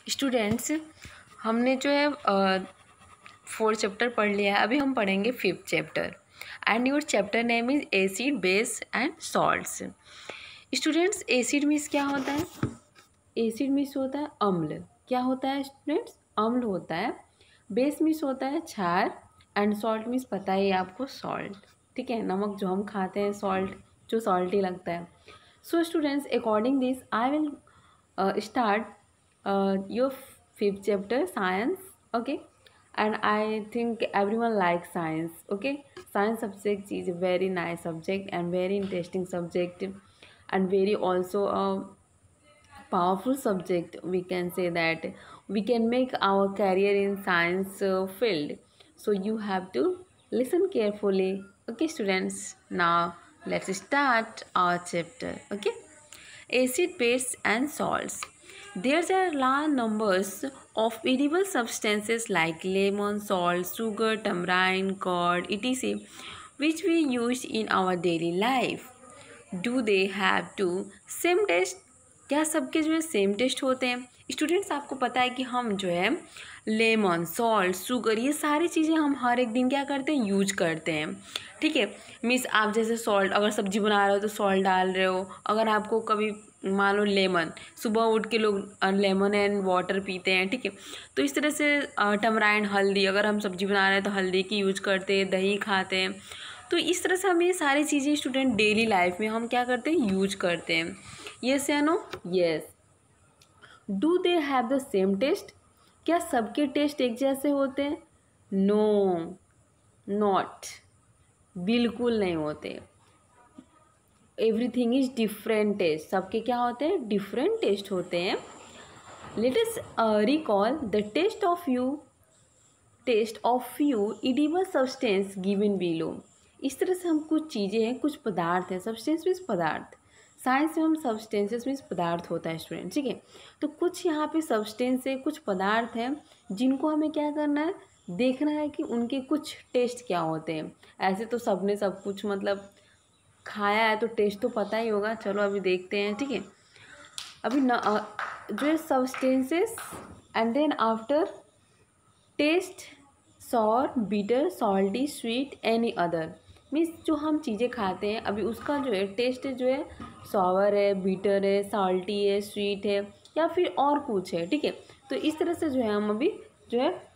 Students, हमने जो है 4 चैप्टर पढ़ लिया है। अभी हम पढ़ेंगे 5th chapter and your chapter name is acid, base and salts. Students, acid means क्या होता है? एसिड मीन्स होता है अम्ल। क्या होता है स्टूडेंट्स? अम्ल होता है। बेस मीन्स होता है क्षार एंड सॉल्ट मीन्स पता ही है आपको, सॉल्ट। ठीक है, नमक जो हम खाते हैं, सॉल्ट जो सॉल्टी लगता है। So students, according this I will start your 5th chapter, science. Okay, and I think everyone likes science. Okay, science subject is a very nice subject and very interesting subject, and very also a powerful subject. We can say that we can make our career in science field. So you have to listen carefully. Okay students, now let's start our chapter. Okay, acid, base and salts. There are large numbers of edible substances like lemon, salt, sugar, tamarind, curd, etc., which we use in our daily life. Do they have to same taste? क्या सबके जो है same taste होते हैं? Students, आपको पता है कि हम जो है लेमन, सॉल्ट, शुगर, ये सारी चीज़ें हम हर एक दिन क्या करते हैं, यूज करते हैं। ठीक है, मीन्स आप जैसे सॉल्ट, अगर सब्जी बना रहे हो तो सॉल्ट डाल रहे हो। अगर आपको कभी मान लो लेमन, सुबह उठ के लोग लेमन एंड वाटर पीते हैं। ठीक है, तो इस तरह से टमराइन, हल्दी, अगर हम सब्जी बना रहे हैं तो हल्दी की यूज करते हैं, दही खाते हैं। तो इस तरह से हम ये सारी चीज़ें स्टूडेंट डेली लाइफ में हम क्या करते हैं, यूज करते हैं। यस या no? Yes. Do they have the same taste? क्या सबके टेस्ट एक जैसे होते हैं? नो, नॉट, बिल्कुल नहीं होते। Everything is different taste. सबके क्या होते हैं? डिफरेंट टेस्ट होते हैं। Let us recall the taste of few edible substance given below. इस तरह से हम कुछ चीज़ें हैं, कुछ पदार्थ हैं। सब्सटेंस मीन्स पदार्थ। साइंस में हम सब्सटेंसेस मीन्स पदार्थ होता है स्टूडेंट। ठीक है, तो कुछ यहाँ पे सब्सटेंस है, कुछ पदार्थ हैं जिनको हमें क्या करना है, देखना है कि उनके कुछ टेस्ट क्या होते हैं। ऐसे तो सबने सब कुछ मतलब खाया है तो टेस्ट तो पता ही होगा। चलो अभी देखते हैं। ठीक है, अभी न जो है substances and then after taste, sour, bitter, salty, sweet, any other. Means जो हम चीज़ें खाते हैं अभी उसका जो है टेस्ट जो है सॉवर है, बिटर है, सॉल्टी है, स्वीट है, या फिर और कुछ है। ठीक है, तो इस तरह से जो है हम अभी जो है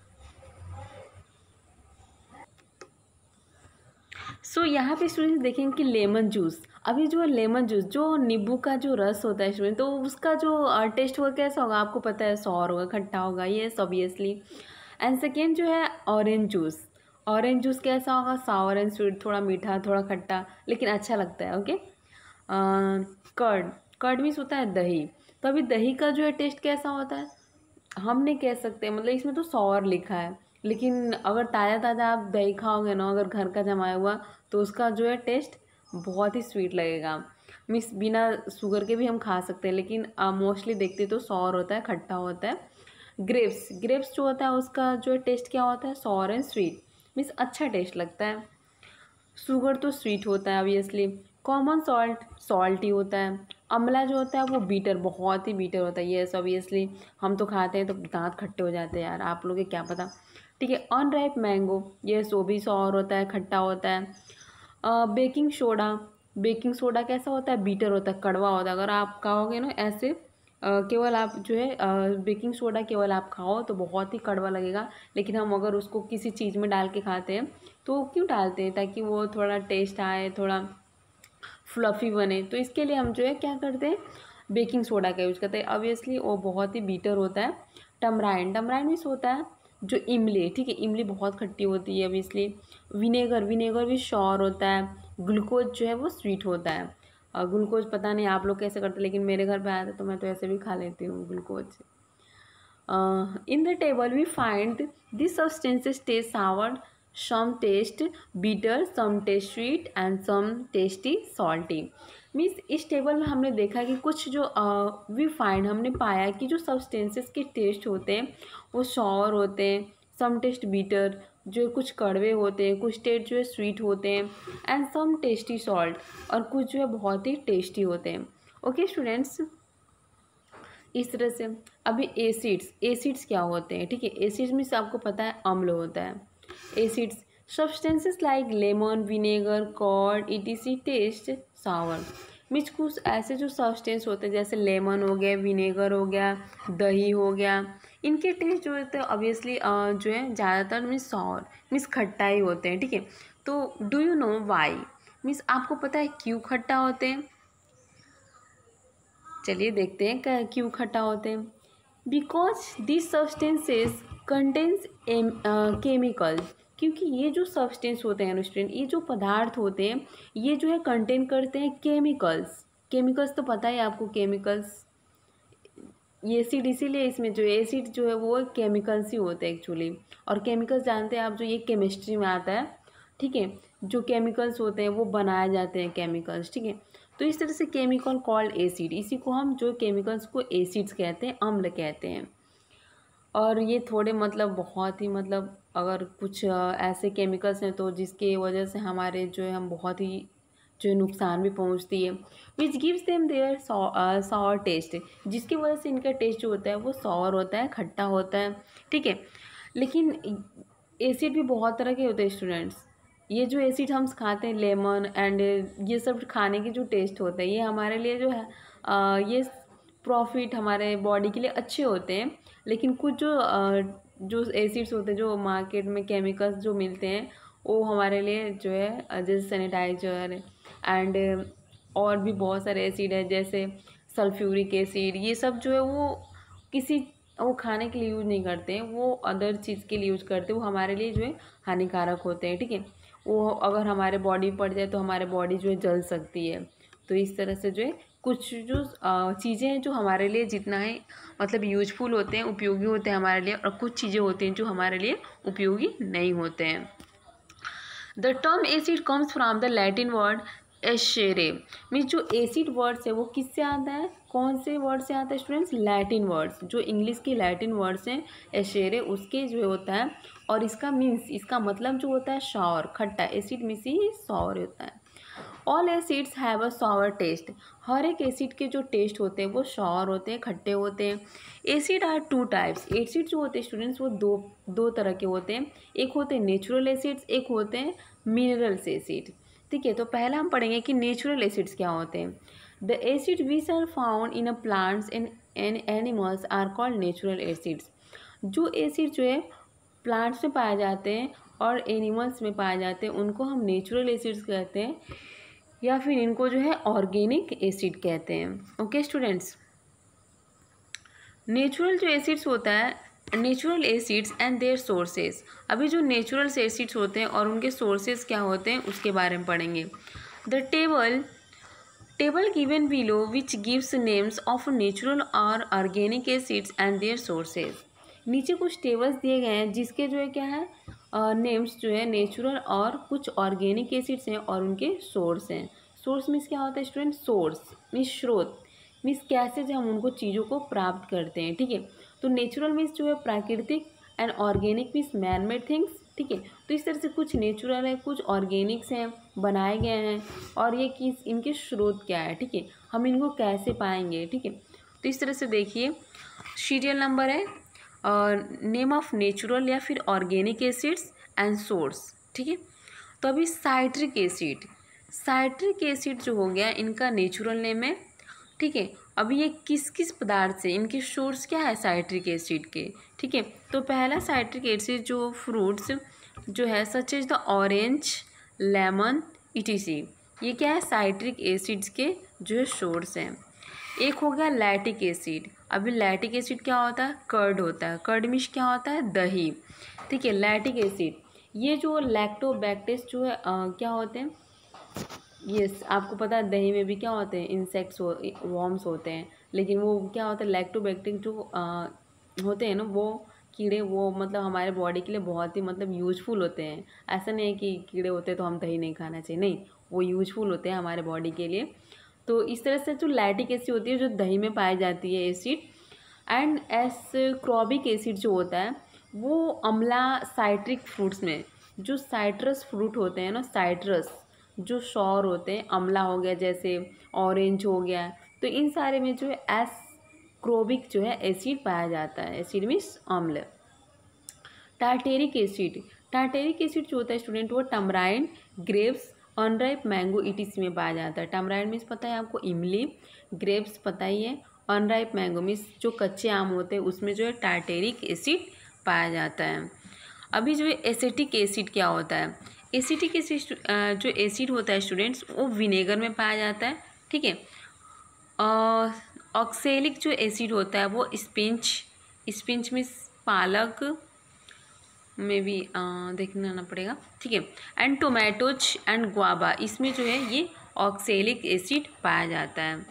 यहाँ पे स्टूडेंट देखेंगे कि लेमन जूस। अभी जो है लेमन जूस, जो नींबू का जो रस होता है स्टूडेंट, तो उसका जो टेस्ट होगा कैसा होगा आपको पता है, सॉर होगा, खट्टा होगा, ये ऑब्वियसली। एंड सेकेंड जो है ऑरेंज जूस। ऑरेंज जूस कैसा होगा? सावर एंड स्वीट, थोड़ा मीठा थोड़ा खट्टा, लेकिन अच्छा लगता है। ओके। कर्ड, कर्ड मीन्स होता है दही। तो अभी दही का जो है टेस्ट कैसा होता है, हम नहीं कह सकते, मतलब इसमें तो सॉर लिखा है, लेकिन अगर ताज़ा ताज़ा आप दही खाओगे ना, अगर घर का जमाया हुआ, तो उसका जो है टेस्ट बहुत ही स्वीट लगेगा। मीन्स बिना शुगर के भी हम खा सकते हैं, लेकिन मोस्टली देखते तो सॉर होता है, खट्टा होता है। ग्रेप्स, ग्रेप्स जो होता है उसका जो टेस्ट क्या होता है, सॉर एंड स्वीट, मीन्स अच्छा टेस्ट लगता है। शुगर तो स्वीट होता है ऑब्वियसली। कॉमन सॉल्ट, सॉल्ट ही होता है। अमला जो होता है वो बीटर, बहुत ही बीटर होता है। येस ऑब्वियसली, हम तो खाते हैं तो दांत खट्टे हो जाते हैं यार, आप लोगों के क्या पता। ठीक है, अनराइप मैंगो, येस वो भी सॉर होता है, खट्टा होता है। बेकिंग सोडा, बेकिंग सोडा कैसा होता है, बीटर होता है, कड़वा होता है। अगर आप खाओगे ना ऐसे केवल आप जो है बेकिंग सोडा केवल आप खाओ तो बहुत ही कड़वा लगेगा, लेकिन हम अगर उसको किसी चीज़ में डाल के खाते हैं तो क्यों डालते हैं, ताकि वो थोड़ा टेस्ट आए, थोड़ा फ्लफ़ी बने। तो इसके लिए हम जो है क्या करते हैं, बेकिंग सोडा का यूज़ करते हैं। ऑब्वियसली वो बहुत ही बीटर होता है। टमराइन, टमराइन मीन्स होता है जो इमली। ठीक है, इमली बहुत खट्टी होती है ऑब्वियसली। विनेगर, विनेगर भी श्योर होता है। ग्लूकोज जो है वो स्वीट होता है। ग्लूकोज पता नहीं आप लोग कैसे करते, लेकिन मेरे घर पे आया था तो मैं तो ऐसे भी खा लेती हूँ glucose. In the table we find these substances taste sour, some taste bitter, some taste sweet and some tasty salty. Means इस टेबल में हमने देखा कि कुछ जो वी फाइंड, हमने पाया कि जो सब्सटेंसेस के टेस्ट होते हैं वो सॉर होते हैं, सम टेस्ट बिटर, जो कुछ कड़वे होते हैं, कुछ टेस्ट जो है स्वीट होते हैं, एंड सम टेस्टी सॉल्ट, और कुछ जो है बहुत ही टेस्टी होते हैं। ओके स्टूडेंट्स, इस तरह से अभी एसिड्स क्या होते हैं, ठीक है। एसिड्स मीन्स आपको पता है अम्ल होता है। Acids substances like lemon, vinegar, curd etc taste sour. Means कुछ ऐसे जो सब्सटेंस होते हैं जैसे लेमन हो गया, विनेगर हो गया, दही हो गया, इनके टेस्ट जो होते हैं ऑब्वियसली जो है ज़्यादातर मीन्स सॉर मीन्स खट्टा ही होते हैं, ठीक है। तो do you know why, means आपको पता है क्यों खट्टा होते हैं। चलिए देखते हैं क्यों खट्टा होते हैं। Because this substances contains chemical, क्योंकि ये जो सब्सटेंस होते हैं स्टूडेंट, ये जो पदार्थ होते हैं ये जो है कंटेन करते हैं केमिकल्स। केमिकल्स तो पता है आपको, केमिकल्स ये एसिड, इसीलिए इसमें जो एसिड जो है वो केमिकल्स ही होते हैं एक्चुअली। और केमिकल्स जानते हैं आप, जो ये केमिस्ट्री में आता है, ठीक है। जो केमिकल्स होते हैं वो बनाए जाते हैं केमिकल्स, ठीक है। तो इस तरह से केमिकल कॉल्ड एसिड, इसी को हम जो केमिकल्स को एसिड्स कहते हैं, अम्ल कहते हैं। और ये थोड़े मतलब बहुत ही मतलब अगर कुछ ऐसे केमिकल्स हैं तो जिसके वजह से हमारे जो है हम बहुत ही जो है नुकसान भी पहुंचती है। Which gives them their sour taste, जिसकी वजह से इनका टेस्ट जो होता है वो सॉर होता है, खट्टा होता है, ठीक है। लेकिन एसिड भी बहुत तरह के होते हैं स्टूडेंट्स। ये जो एसिड हम खाते हैं लेमन एंड ये सब खाने के जो टेस्ट होते हैं ये हमारे लिए जो है ये प्रॉफिट हमारे बॉडी के लिए अच्छे होते हैं। लेकिन कुछ जो एसिड्स होते हैं जो मार्केट में केमिकल्स जो मिलते हैं वो हमारे लिए जो है जैसे सैनिटाइजर एंड और भी बहुत सारे एसिड है जैसे सल्फ्यूरिक एसिड, ये सब जो है वो किसी वो खाने के लिए यूज़ नहीं करते हैं, वो अदर चीज़ के लिए यूज़ करते हैं, वो हमारे लिए जो है हानिकारक होते हैं, ठीक है। वो अगर हमारे बॉडी में पड़ जाए तो हमारे बॉडी जो है जल सकती है। तो इस तरह से जो है कुछ जो चीज़ें हैं जो हमारे लिए जितना है मतलब यूजफुल होते हैं, उपयोगी होते हैं हमारे लिए, और कुछ चीज़ें होती हैं जो हमारे लिए उपयोगी नहीं होते हैं। The term acid comes from the Latin word acere, means जो एसिड वर्ड्स है वो किससे आता है, कौन से वर्ड से आता है स्टूडेंट्स, लैटिन वर्ड्स, जो इंग्लिश के लैटिन वर्ड्स हैं एशेरे उसके जो होता है। और इसका मीन्स, इसका मतलब जो होता है सॉर, खट्टा, एसिड मीन्स ही सॉर होता है। All acids have a sour taste, हर एक एसिड के जो टेस्ट होते हैं वो सॉर होते हैं, खट्टे होते हैं। Acid are two types, acid जो होते हैं स्टूडेंट्स वो दो तरह के होते हैं, एक होते हैं नेचुरल एसिड्स, एक होते हैं मिनरल्स एसिड, ठीक है। तो पहला हम पढ़ेंगे कि नेचुरल एसिड्स क्या होते हैं। The acid which are found in a plants and animals are called natural acids, जो एसिड जो है प्लांट्स में पाए जाते हैं और एनिमल्स में पाए जाते हैं उनको हम नेचुरल एसिड्स कहते हैं, या फिर इनको जो है ऑर्गेनिक एसिड कहते हैं। ओके स्टूडेंट्स, नेचुरल जो एसिड्स होता है, natural acids and their sources, अभी जो नेचुरल एसिड्स होते हैं और उनके सोर्सेज क्या होते हैं उसके बारे में पढ़ेंगे। The table given below which gives names of natural और organic acids and their sources, नीचे कुछ टेबल्स दिए गए हैं जिसके जो है क्या है नेम्स जो है नेचुरल और कुछ ऑर्गेनिक एसिड्स हैं और उनके सोर्स हैं। सोर्स मीन्स क्या होता है स्टूडेंट, सोर्स मीन्स स्रोत, मीन्स कैसे जो हम उनको चीज़ों को प्राप्त करते हैं, ठीक है। तो नेचुरल मीन्स जो है प्राकृतिक and organic means man made things, ठीक है। तो इस तरह से कुछ नेचुरल है, कुछ ऑर्गेनिक्स हैं, बनाए गए हैं, और ये किस इनके स्रोत क्या है, ठीक है, हम इनको कैसे पाएंगे, ठीक है। तो इस तरह से देखिए सीरियल नंबर है नेम ऑफ नेचुरल या फिर ऑर्गेनिक एसिड्स एंड सोर्स, ठीक है। तो अभी साइट्रिक एसिड जो हो गया इनका नेचुरल नेम है, ठीक है। अभी ये किस किस पदार्थ से, इनके सोर्स क्या है साइट्रिक एसिड के, ठीक है। तो पहला साइट्रिक एसिड जो फ्रूट्स जो है such as the orange, lemon etc, ये क्या है साइट्रिक एसिड्स के जो है सोर्स हैं। एक हो गया लैटिक एसिड, अभी लैटिक एसिड क्या होता है, कर्ड होता है, कर्ड मिश क्या होता है, दही, ठीक है। लैटिक एसिड ये जो लैक्टोबैक्टर्स जो है क्या होते हैं, यस आपको पता है दही में भी क्या होते हैं इंसेक्ट्स वॉर्म्स होते हैं, लेकिन वो क्या होता है लैक्टोबैक्टर जो होते हैं ना वो कीड़े, वो मतलब हमारे बॉडी के लिए बहुत ही मतलब यूजफुल होते हैं। ऐसा नहीं है कि कीड़े होते हैं तो हम दही नहीं खाना चाहिए, नहीं, वो यूजफुल होते हैं हमारे बॉडी के लिए। तो इस तरह से जो लैटिक एसिड होती है जो दही में पाई जाती है एसिड, एंड एस्कॉर्बिक एसिड जो होता है वो अम्ला साइट्रिक फ्रूट्स में, जो साइट्रस फ्रूट होते हैं ना, साइट्रस जो सौर होते हैं, अम्ला हो गया जैसे ऑरेंज हो गया, तो इन सारे में जो है क्रोबिक जो है एसिड पाया जाता है। एसिड मीन्स अम्ल। टार्टेरिक एसिड, टार्टेरिक एसिड जो होता है स्टूडेंट वो टमराइन, ग्रेप्स, अनराइप मैंगो ईटीसी में पाया जाता है। टमराइन मीन्स पता है आपको इमली, ग्रेप्स पता ही है, अनराइप मैंगो मीन्स जो कच्चे आम होते हैं उसमें जो है टार्टेरिक एसिड पाया जाता है। अभी जो है एसिटिक एसिड क्या होता है? एसिटिक एसिड जो एसिड होता है स्टूडेंट्स वो विनेगर में पाया जाता है, ठीक है। ऑक्सेलिक जो एसिड होता है वो स्पिंच मीन्स पालक में भी देखना पड़ेगा, ठीक है। एंड टोमेटोज एंड गुआवा, इसमें जो है ये ऑक्सेलिक एसिड पाया जाता है।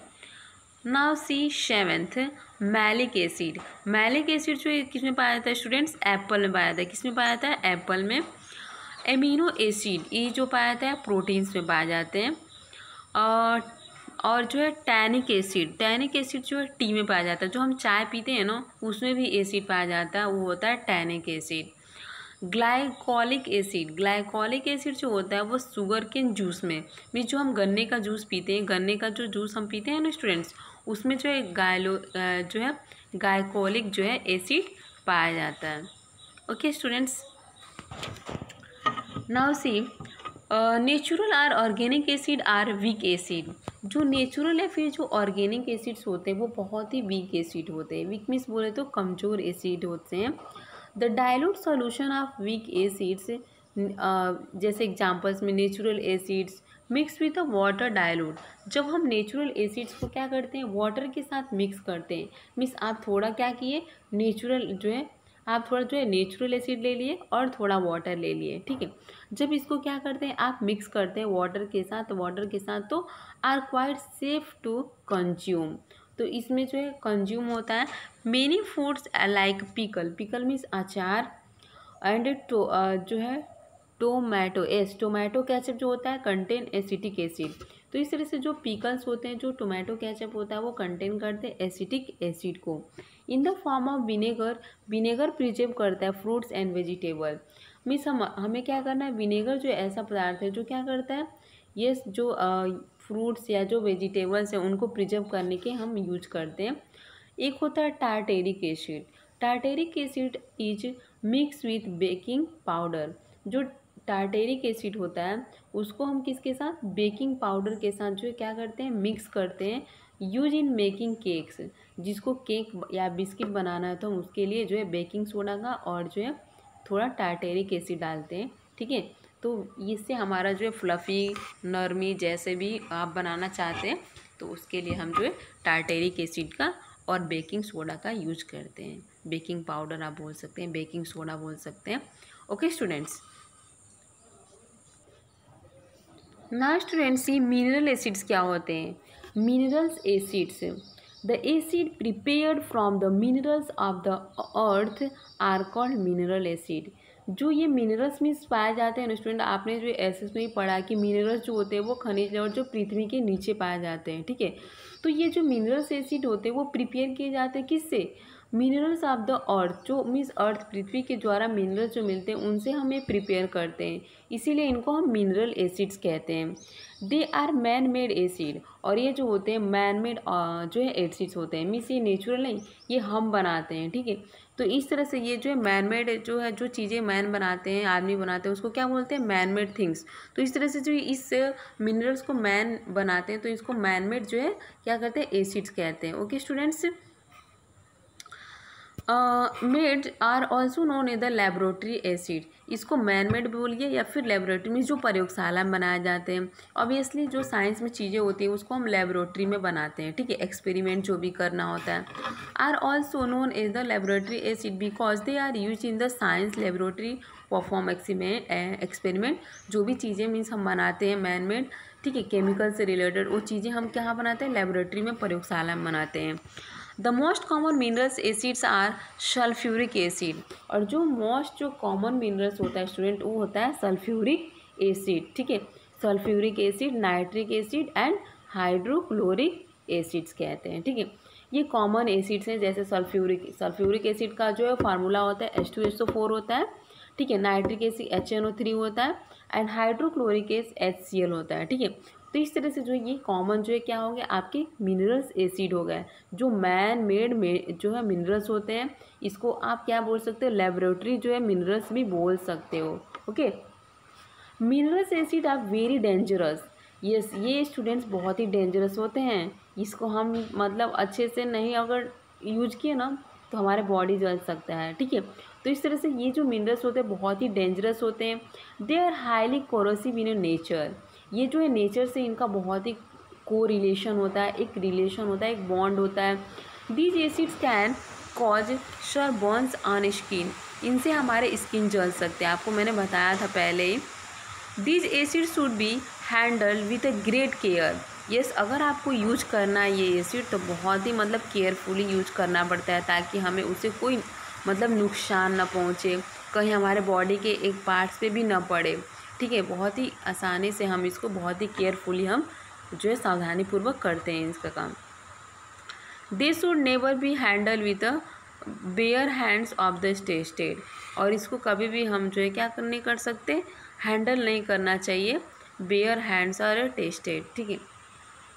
Now see seventh, malic acid. Malic acid जो है किस में पाया जाता है स्टूडेंट्स? एप्पल में पाया जाता है। किस में पाया जाता है? एप्पल में। एमिनो एसिड ये जो पाया जाता है प्रोटीन्स में पाए जाते हैं। और जो है टैनिक एसिड जो है टी में पाया जाता है। जो हम चाय पीते हैं ना उसमें भी एसिड पाया जाता है, वो होता है टैनिक एसिड। ग्लाइकोलिक एसिड जो होता है वो शुगर केन जूस में, मीन्स जो हम गन्ने का जूस पीते हैं, गन्ने का जो जूस हम पीते हैं ना स्टूडेंट्स, उसमें जो है ग्लाइकोलिक जो है एसिड पाया जाता है। Okay students, now see natural और organic acid are weak acid. जो नेचुरल या फिर जो ऑर्गेनिक एसिड्स होते हैं वो बहुत ही वीक एसिड होते हैं। वीक मीन्स बोले तो कमज़ोर एसिड होते हैं। The dilute solution of weak acids, जैसे एग्जांपल्स में natural acids mix with a water dilute. जब हम नेचुरल एसिड्स को क्या करते हैं? वाटर के साथ मिक्स करते हैं। मीन्स आप थोड़ा क्या किए, नेचुरल एसिड ले लिए और थोड़ा वाटर ले लिए, ठीक है। जब इसको क्या करते हैं आप मिक्स करते हैं वाटर के साथ तो are quite safe to consume, तो इसमें जो है कंज्यूम होता है। Many foods like pickle means अचार एंड जो है टोमेटो केचप जो होता है कंटेन एसिटिक एसिड। तो इस तरह से जो पिकल्स होते हैं, जो टोमेटो केचप होता है वो कंटेन करते हैं एसिटिक एसिड को। In the form of vinegar preserve करता है फ्रूट्स एंड वेजिटेबल। मीन्स हमें क्या करना है, विनेगर जो ऐसा पदार्थ है जो क्या करता है, ये जो फ्रूट्स या जो वेजिटेबल्स हैं उनको प्रिजर्व करने के हम यूज करते हैं। एक होता है tartaric acid is mix with baking powder. जो टार्टेरिक एसिड होता है उसको हम किसके साथ? बेकिंग पाउडर के साथ जो है क्या करते हैं, मिक्स करते हैं। यूज इन मेकिंग केक्स, जिसको केक या बिस्किट बनाना है तो हम उसके लिए जो है बेकिंग सोडा का और जो है थोड़ा टार्टेरिक एसिड डालते हैं, ठीक है। तो इससे हमारा जो है फ्लफ़ी नरमी जैसे भी आप बनाना चाहते हैं तो उसके लिए हम जो है टार्टेरिक एसिड का और बेकिंग सोडा का यूज करते हैं। बेकिंग पाउडर आप बोल सकते हैं, बेकिंग सोडा बोल सकते हैं। ओके स्टूडेंट्स, ना स्टूडेंट्स ये मिनरल एसिड्स क्या होते हैं? Minerals acids, the acid prepared from the minerals of the earth are called mineral acid. जो ये मिनरल्स में पाए जाते हैं ना स्टूडेंट, आपने जो एसएस में ही पढ़ा कि मिनरल्स जो होते हैं वो खनिज और जो पृथ्वी के नीचे पाए जाते हैं, ठीक है। तो ये जो मिनरल्स एसिड होते हैं वो प्रिपेयर किए जाते हैं किससे? मिनरल्स ऑफ द अर्थ, जो मीन्स अर्थ पृथ्वी के द्वारा मिनरल्स जो मिलते हैं उनसे हम ये प्रिपेयर करते हैं, इसीलिए इनको हम मिनरल एसिड्स कहते हैं। They are man made acid, और ये जो होते हैं मैन मेड जो है एसिड्स होते हैं, मीन्स ये नेचुरल नहीं, ये हम बनाते हैं, ठीक है। तो इस तरह से ये जो है मैन मेड जो है, जो चीज़ें मैन बनाते हैं, आदमी बनाते हैं, उसको क्या बोलते हैं? Man made things. तो इस तरह से जो इस मिनरल्स को मैन बनाते हैं तो इसको मैन मेड जो है क्या कहते हैं? एसिड्स कहते हैं। Okay students, made are also known as the laboratory acid. इसको मैन मेड बोलिए या फिर लेबोरेटरी में जो प्रयोगशाला में बनाए जाते हैं। ऑब्वियसली जो साइंस में चीज़ें होती हैं उसको हम लेबोरेटरी में बनाते हैं, ठीक है, एक्सपेरिमेंट जो भी करना होता है। Are also known as the laboratory acid because they are use in the science laboratory perform experiment. जो भी चीज़ें मीन्स हम बनाते हैं मैन मेड, ठीक है, केमिकल से रिलेटेड, वो चीज़ें हम कहाँ बनाते हैं? लेबोरेटरी में, प्रयोगशाला में बनाते हैं। The most common minerals acids are sulphuric acid, और जो कॉमन मिनरल्स होता है स्टूडेंट वो होता है सल्फ्यूरिक एसिड, ठीक है। Sulphuric acid, nitric acid and hydrochloric acids कहते हैं, ठीक है। ये कॉमन एसिड्स हैं, जैसे सल्फ्यूरिक एसिड का जो है फार्मूला होता है H2SO4 होता है, ठीक है। नाइट्रिक एसिड HNO3 होता है एंड हाइड्रोक्लोरिक एसिड HCl होता है, ठीक है। तो इस तरह से जो है ये कॉमन जो है क्या हो गया, आपके मिनरल्स एसिड हो गए। जो मैन मेड में जो है मिनरल्स होते हैं, इसको आप क्या बोल सकते हो, लेबोरेटरी जो है मिनरल्स भी बोल सकते हो। Okay, minerals acid are very dangerous. Yes, ये स्टूडेंट्स बहुत ही डेंजरस होते हैं। इसको हम मतलब अच्छे से नहीं अगर यूज किए ना तो हमारे बॉडी जल सकता है। ठीक है, तो इस तरह से ये जो मिनरल्स होते हैं बहुत ही डेंजरस होते हैं। They are highly corrosive in nature. ये जो है नेचर से इनका बहुत ही को रिलेशन होता है, एक रिलेशन होता है, एक बॉन्ड होता है। These acids can cause sharp Burns on skin. इनसे हमारे स्किन जल सकते हैं, आपको मैंने बताया था पहले ही। These acid should be handle with a great care. Yes, अगर आपको यूज करना है ये एसिड तो बहुत ही मतलब केयरफुली यूज करना पड़ता है, ताकि हमें उसे कोई मतलब नुकसान ना पहुँचे, कहीं हमारे बॉडी के एक पार्ट्स पे भी ना पड़े। ठीक है, बहुत ही आसानी से हम इसको बहुत ही केयरफुली हम जो है सावधानीपूर्वक करते हैं इसका काम। They should never be handle with a bare hands of the tested. और इसको कभी भी हम जो है क्या नहीं कर सकते, हैंडल नहीं करना चाहिए बेयर हैंड्स और टेस्टेड। ठीक है,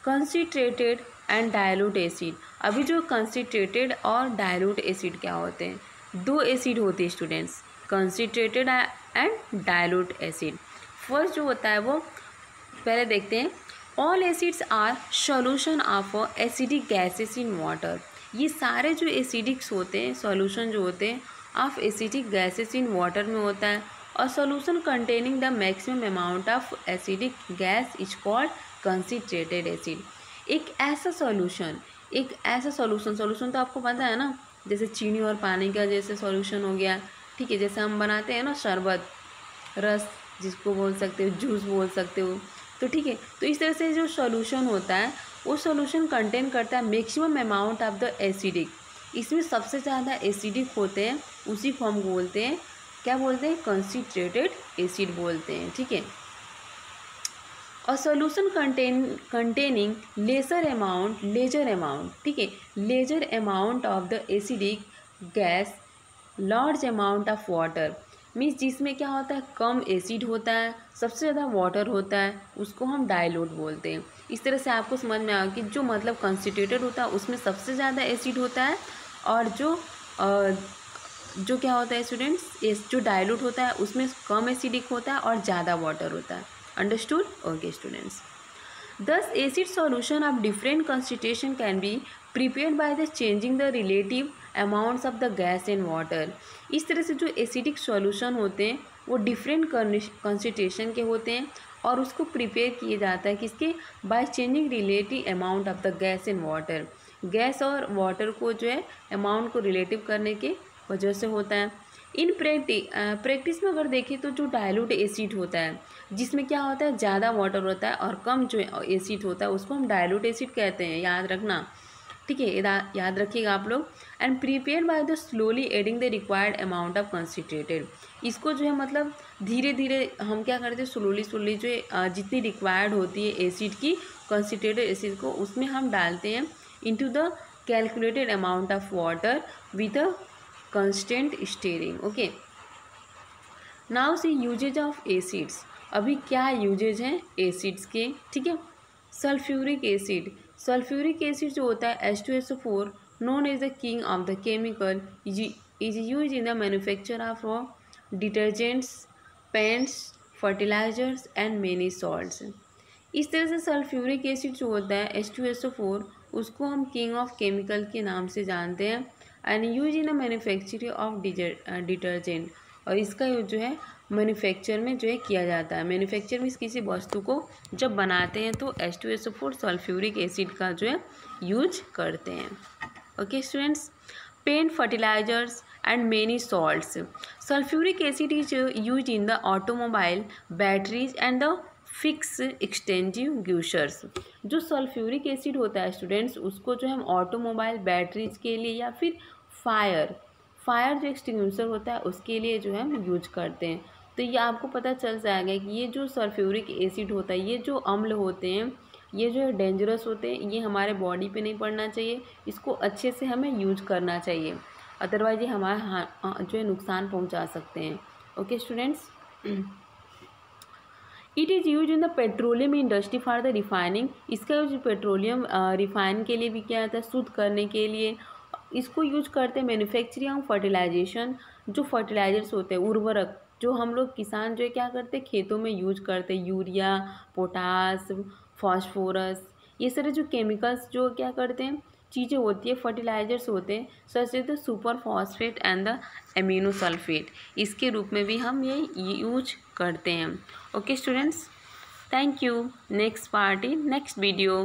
कंसिट्रेटेड एंड डायलूट एसिड। अभी जो कंसिट्रेटेड और डायलूट एसिड क्या होते हैं, दो एसिड होते हैं students, concentrated and dilute acid. First जो होता है वो पहले देखते हैं। All acids are solution of acidic gases in water. ये सारे जो एसिडिक्स होते हैं, सॉल्यूशन जो होते हैं of acidic gases in water में होता है। और solution containing the maximum amount of acidic gas is called concentrated acid. एक ऐसा सॉल्यूशन तो आपको पता है ना, जैसे चीनी और पानी का जैसे सॉल्यूशन हो गया। ठीक है, जैसे हम बनाते हैं ना शरबत, रस जिसको बोल सकते हो, जूस बोल सकते हो। तो ठीक है, तो इस तरह से जो सॉल्यूशन होता है वो सॉल्यूशन कंटेन करता है maximum amount of the acidic. इसमें सबसे ज़्यादा एसिडिक होते हैं, उसी को हम बोलते हैं क्या बोलते हैं, कंसिट्रेटेड एसिड बोलते हैं। ठीक है, और सॉल्यूशन कंटेनिंग लेजर अमाउंट, ठीक है, lesser amount of the acidic gas large amount of water. Means जिसमें क्या होता है, कम एसिड होता है, सबसे ज़्यादा वाटर होता है, उसको हम डाइल्यूट बोलते हैं। इस तरह से आपको समझ में आया कि जो मतलब कंसिट्रेटेड होता है उसमें सबसे ज़्यादा एसिड होता है, और जो क्या होता है स्टूडेंट्स, जो डाइल्यूट होता है उसमें कम एसिडिक होता है और ज़्यादा वाटर होता है। Understood? Okay students, thus acid solution of different concentration can be prepared by the changing the relative amounts of the gas and water। इस तरह से जो एसिडिक सॉल्यूशन होते हैं वो डिफरेंट कंसंट्रेशन के होते हैं और उसको प्रिपेयर किए जाता है किसके, by changing relative amount of the gas and water. Gas और वाटर को जो है अमाउंट को रिलेटिव करने के वजह से होता है। इन प्रैक्टिस में अगर देखें तो जो डाइल्यूट एसिड होता है, जिसमें क्या होता है ज़्यादा वाटर होता है और कम जो एसिड होता है, उसको हम डाइल्यूट एसिड कहते हैं, याद रखना। ठीक है, याद रखिएगा आप लोग। And prepare by the slowly adding the required amount of concentrated. इसको जो है मतलब धीरे धीरे हम क्या करते हैं, स्लोली जो जितनी रिक्वायर्ड होती है एसिड की, कंसिट्रेटेड एसिड को उसमें हम डालते हैं into the calculated amount of water with a constant stirring. Okay, now see uses of acids. अभी क्या यूजेज हैं एसिड्स के, ठीक है। सल्फ्यूरिक एसिड जो होता है H2SO4 known as the king of the chemical, is use in the manufacture of detergents, paints, fertilisers and many salts. इस तरह से सल्फ्यूरिक एसिड जो होता है H2SO4 उसको हम किंग ऑफ केमिकल के नाम से जानते हैं। And use in the manufacturing of detergent, और इसका यूज जो है मैन्युफैक्चर में जो है किया जाता है। मैन्युफैक्चर में किसी वस्तु को जब बनाते हैं तो H2SO4 सल्फ्यूरिक एसिड का जो है यूज करते हैं। Okay students, paint, fertilisers and many salts. Sulphuric acid is use in the automobile, batteries and the fix extensive gushers. जो सल्फ्यूरिक एसिड होता है स्टूडेंट्स, उसको जो हम ऑटोमोबाइल, बैटरीज के लिए या फिर फायर जो एक्सटिंग्विशर होता है उसके लिए जो है हम यूज करते हैं। तो ये आपको पता चल जाएगा कि ये जो सल्फ्यूरिक एसिड होता है, ये जो अम्ल होते हैं, ये जो है डेंजरस होते हैं, ये हमारे बॉडी पे नहीं पड़ना चाहिए, इसको अच्छे से हमें यूज करना चाहिए, अदरवाइज ये हमारा जो है नुकसान पहुंचा सकते हैं। Okay students, it is use in the petroleum industry for the refining. इसका यूज पेट्रोलियम रिफाइन के लिए भी किया जाता है, शुद्ध करने के लिए। इसको यूज करते हैं मैन्युफैक्चरिंग फर्टिलाइजेशन, जो फर्टिलाइजर्स होते हैं, उर्वरक, जो हम लोग किसान जो है क्या करते हैं खेतों में यूज करते हैं, यूरिया, पोटास, फास्फोरस, ये सारे जो केमिकल्स जो क्या करते हैं चीज़ें होती है, फर्टिलाइजर्स होते हैं, सच the super phosphate and the amino sulphate, इसके रूप में भी हम ये यूज करते हैं। Okay students, thank you. Next part in next video.